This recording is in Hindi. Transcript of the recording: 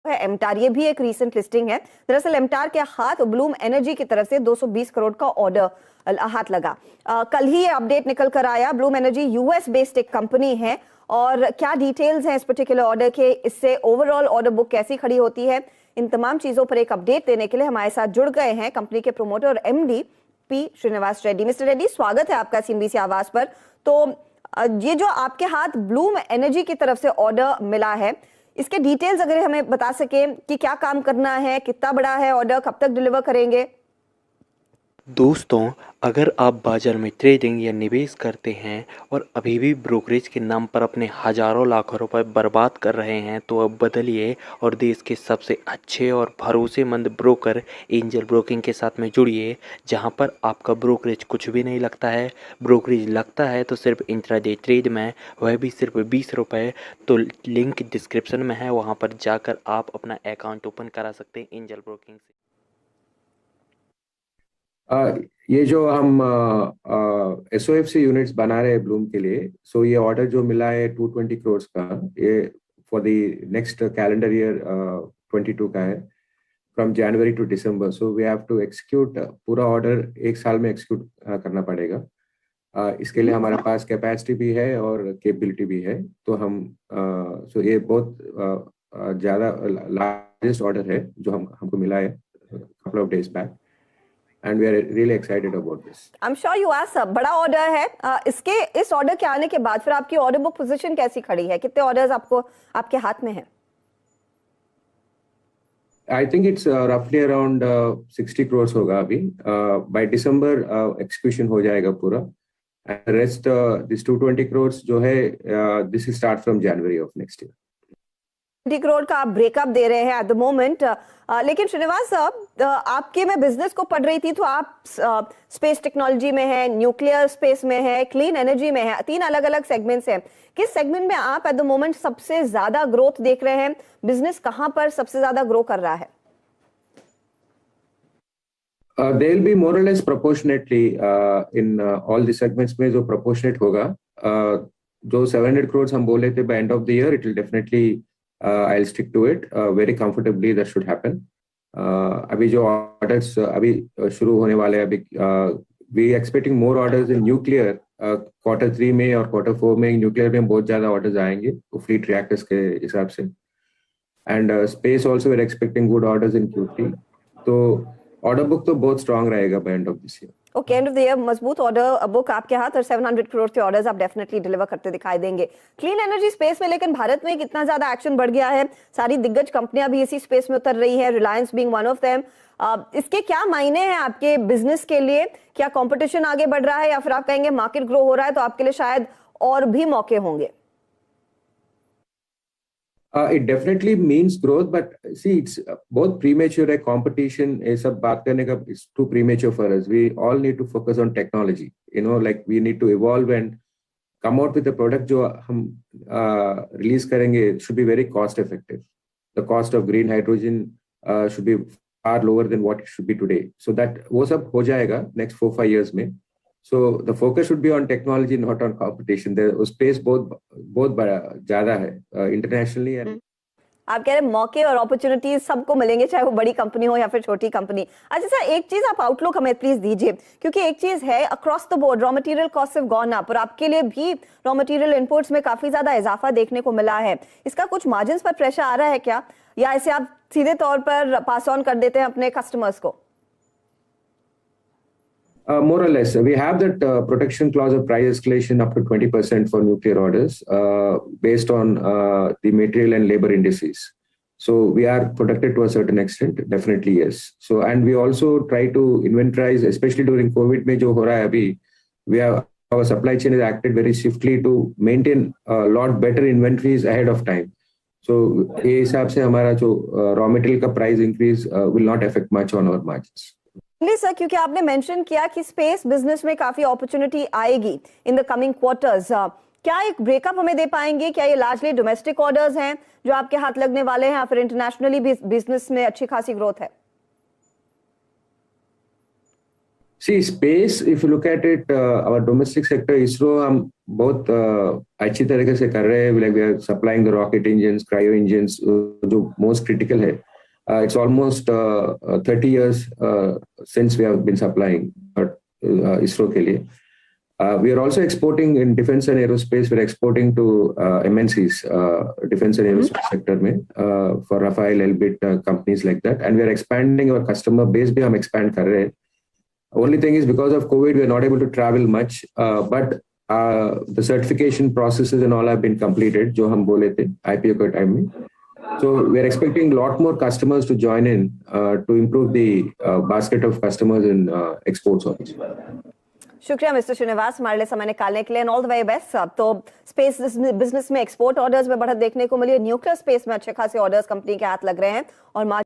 है एमटार, ये भी एक रीसेंट लिस्टिंग है। दरअसल एमटार के हाथ ब्लूम एनर्जी की तरफ से 220 करोड़ का ऑर्डर हाथ लगा। कल ही ये अपडेट निकल कर आया। ब्लूम एनर्जी यूएस बेस्ड एक कंपनी है, और क्या डिटेल्स हैं इस पर्टिकुलर ऑर्डर के, इससे ओवरऑल ऑर्डर बुक कैसी खड़ी होती है, इन तमाम चीजों पर एक अपडेट देने के लिए हमारे साथ जुड़ गए हैं कंपनी के प्रोमोटर और MD P Srinivas Reddy. Mister Reddy, स्वागत है आपका सीएनबीसी आवाज पर। तो ये जो आपके हाथ ब्लूम एनर्जी की तरफ से ऑर्डर मिला है, इसके डिटेल्स अगर हमें बता सके कि क्या काम करना है, कितना बड़ा है ऑर्डर, कब तक डिलीवर करेंगे। दोस्तों, अगर आप बाजार में ट्रेडिंग या निवेश करते हैं और अभी भी ब्रोकरेज के नाम पर अपने हजारों लाखों रुपए बर्बाद कर रहे हैं, तो अब बदलिए और देश के सबसे अच्छे और भरोसेमंद ब्रोकर एंजल ब्रोकिंग के साथ में जुड़िए, जहां पर आपका ब्रोकरेज कुछ भी नहीं लगता है। ब्रोकरेज लगता है तो सिर्फ इंट्राडे ट्रेड में, वह भी सिर्फ 20 रुपये। तो लिंक डिस्क्रिप्शन में है, वहां पर जाकर आप अपना अकाउंट ओपन करा सकते हैं एंजल ब्रोकिंग से। ये जो हम SOFC यूनिट्स बना रहे हैं ब्लूम के लिए, सो ये ऑर्डर जो मिला है 220 करोड़ का, ये for the next calendar year 22 का है, from January to December. So we have to execute पूरा ऑर्डर एक साल में एक्सिक्यूट करना पड़ेगा। इसके लिए हमारे पास कैपेसिटी भी है और कैपेबिलिटी भी है। तो हम सो ये बहुत ज़्यादा लार्जेस्ट ऑर्डर है जो हमको मिला है couple of days back. And we are really excited about this. I'm sure you are sir, बड़ा ऑर्डर है। इस ऑर्डर के आने के बाद फिर आपकी ऑर्डर बुक पोजीशन कैसी खड़ी है, कितने ऑर्डर्स आपके हाथ में हैं? I think it's roughly around 60 crores होगा अभी। By December execution हो जाएगा पूरा। And rest this 220 crores जो है, this will start from January of next year. 20 crore का आप ब्रेकअप दे रहे हैं एट द मोमेंट। लेकिन श्रीनिवास साहब, आपके मैं बिजनेस को पढ़ रही थी तो आप स्पेस टेक्नोलॉजी में है, न्यूक्लियर स्पेस में है, क्लीन एनर्जी में है, 3 अलग अलग सेगमेंट्स हैं। किस सेगमेंट में आप एट द मोमेंट सबसे ज्यादा ग्रोथ देख रहे हैं? बिजनेस कहां पर सबसे ज्यादा ग्रो कर रहा है? They will be more or less proportionately in all the segments में जो proportionate होगा। जो 700 crores हम बोले थे by end of the year, it will definitely I'll stick to it very comfortably. That should happen. अभी जो orders अभी शुरू होने वाले हैं, अभी we expecting more orders in nuclear quarter 3 में और quarter 4 में। nuclear में बहुत ज़्यादा orders आएंगे fleet reactors के हिसाब से। and space also we're expecting good orders in Q3. तो ऑर्डर बुक तो बहुत स्ट्रांग रहेगा by end of this year. Okay, end of the year मजबूत ऑर्डर बुक आपके हाथ, और 700 करोड़ के ऑर्डर्स आप डेफिनेटली डिलीवर करते दिखाई देंगे क्लीन एनर्जी स्पेस में। लेकिन भारत में कितना ज्यादा एक्शन बढ़ गया है, सारी दिग्गज कंपनियां भी इसी स्पेस में उतर रही है, Reliance being one of them. इसके क्या मायने हैं आपके बिजनेस के लिए? क्या कंपटीशन आगे बढ़ रहा है, या फिर आप कहेंगे मार्केट ग्रो हो रहा है तो आपके लिए शायद और भी मौके होंगे? It definitely means growth, but see, it's both premature है competition ये सब बात करने का। It's too premature for us. We all need to focus on technology. You know, like we need to evolve and come out with a product जो हम release करेंगे should be very cost effective. The cost of green hydrogen should be far lower than what it should be today. So that वो सब हो जाएगा next 4-5 years में। So the focus should be on technology, not on competition. The space बहुत बड़ा ज़्यादा है internationally and आप कह रहे हैं मौके और अपॉर्चुनिटीज सबको मिलेंगे, चाहे वो बड़ी कंपनी हो या फिर छोटी कंपनी। अच्छा सर, एक चीज आप आउटलुक हमें प्लीज दीजिए, क्योंकि एक चीज है across the board raw material cost have gone up, और आपके लिए भी रॉ मटेरियल इनपुट्स में काफी ज्यादा इजाफा देखने को मिला है। इसका कुछ मार्जिन्स पर प्रेशर आ रहा है क्या, या इसे आप सीधे तौर पर पास ऑन कर देते हैं अपने कस्टमर्स को? More or less, we have that protection clause of price escalation up to 20% for nuclear orders based on the material and labor indices. So we are protected to a certain extent, definitely yes. So and we also try to inventorize, especially during COVID में जो हो रहा है अभी, we have our supply chain has acted very swiftly to maintain a lot better inventories ahead of time. So ये हिसाब से हमारा जो raw material का price increase will not affect much on our margins. Sir, क्योंकि आपने मेंशन किया कि स्पेस बिजनेस में काफी अपॉर्चुनिटी आएगी इन द कमिंग क्वार्टर्स, क्या एक ब्रेकअप हमें दे पाएंगे? क्या ये लार्जली डोमेस्टिक ऑर्डर्स हैं जो आपके हाथ लगने वाले हैं, या फिर इंटरनेशनली भी बिजनेस में अच्छी खासी ग्रोथ है? See, space, if you look at it, our domestic sector, ISRO, हम बहुत अच्छी तरीके से कर रहे हैं. Like we are supplying the rocket engines, cryo engines, जो most critical है. It's almost 30 years since we have been supplying ISRO के लिए. We are also exporting in defense and aerospace. We're exporting to MNCs, defense and aerospace sector में, for Rafael, Elbit companies like that. And we are expanding our customer base भी हम expand कर रहे हैं. Only thing is because of COVID, we are not able to travel much, but the certification processes and all have been completed, जो हम बोले थे IPO के time में. So we are expecting a lot more customers to join in to improve the basket of customers in exports also. शुक्रिया मिस्टर श्रीनिवास हमारे लिए समय निकालने के लिए and all the very best. अब तो स्पेस बिजनेस में एक्सपोर्ट ऑर्डर्स में बढ़त देखने को मिली है. न्यूक्लियर स्पेस में अच्छे खासे ऑर्डर्स कंपनी के हाथ लग रहे हैं और